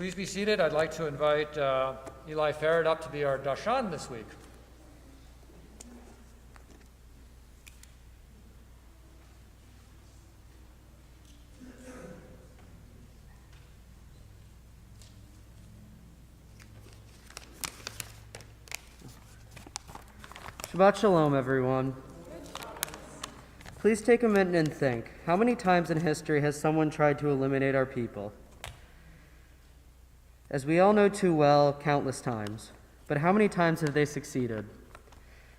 Please be seated. I'd like to invite Eli Feret up to be our Dashan this week. Shabbat Shalom, everyone. Please take a minute and think. How many times in history has someone tried to eliminate our people? As we all know too well, countless times. But how many times have they succeeded?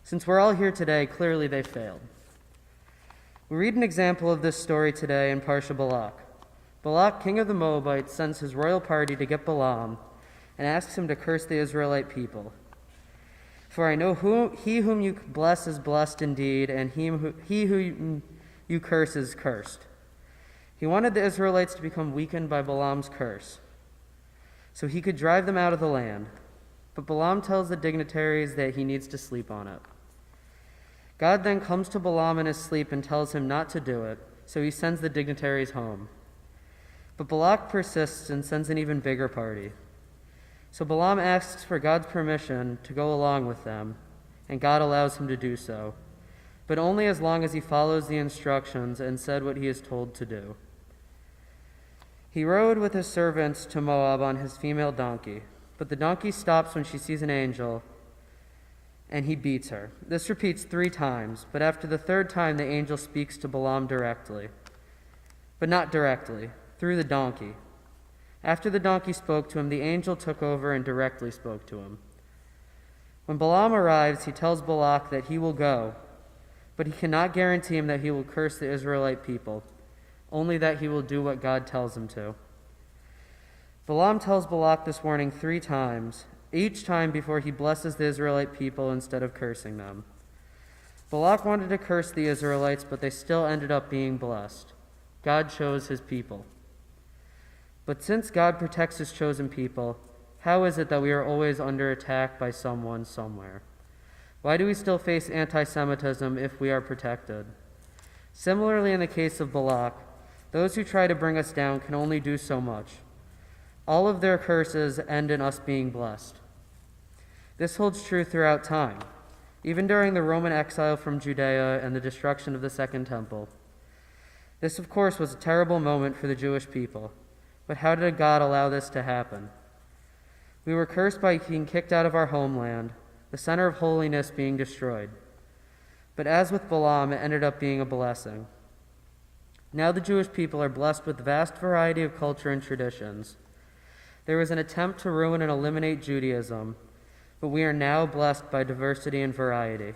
Since we're all here today, clearly they failed. We read an example of this story today in Parsha Balak. Balak, king of the Moabites, sends his royal party to get Balaam and asks him to curse the Israelite people. For I know he whom you bless is blessed indeed, and he who you curse is cursed. He wanted the Israelites to become weakened by Balaam's curse, so he could drive them out of the land. But Balaam tells the dignitaries that he needs to sleep on it. God then comes to Balaam in his sleep and tells him not to do it, so he sends the dignitaries home. But Balak persists and sends an even bigger party. So Balaam asks for God's permission to go along with them, and God allows him to do so, but only as long as he follows the instructions and said what he is told to do. He rode with his servants to Moab on his female donkey, but the donkey stops when she sees an angel, and he beats her. This repeats 3 times, but after the 3rd time the angel speaks to Balaam directly, but not directly, through the donkey. After the donkey spoke to him, the angel took over and directly spoke to him. When Balaam arrives, he tells Balak that he will go, but he cannot guarantee him that he will curse the Israelite people, only that he will do what God tells him to. Balaam tells Balak this warning 3 times, each time before he blesses the Israelite people instead of cursing them. Balak wanted to curse the Israelites, but they still ended up being blessed. God chose his people. But since God protects his chosen people, how is it that we are always under attack by someone somewhere? Why do we still face anti-Semitism if we are protected? Similarly, in the case of Balak, those who try to bring us down can only do so much. All of their curses end in us being blessed. This holds true throughout time, even during the Roman exile from Judea and the destruction of the Second Temple. This, of course, was a terrible moment for the Jewish people. But how did God allow this to happen? We were cursed by being kicked out of our homeland, the center of holiness being destroyed. But as with Balaam, it ended up being a blessing. Now the Jewish people are blessed with a vast variety of culture and traditions. There was an attempt to ruin and eliminate Judaism, but we are now blessed by diversity and variety.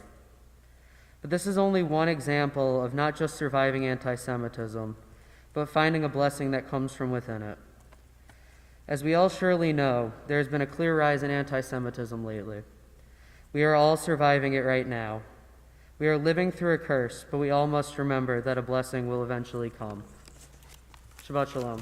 But this is only one example of not just surviving anti-Semitism, but finding a blessing that comes from within it. As we all surely know, there has been a clear rise in anti-Semitism lately. We are all surviving it right now. We are living through a curse, but we all must remember that a blessing will eventually come. Shabbat Shalom.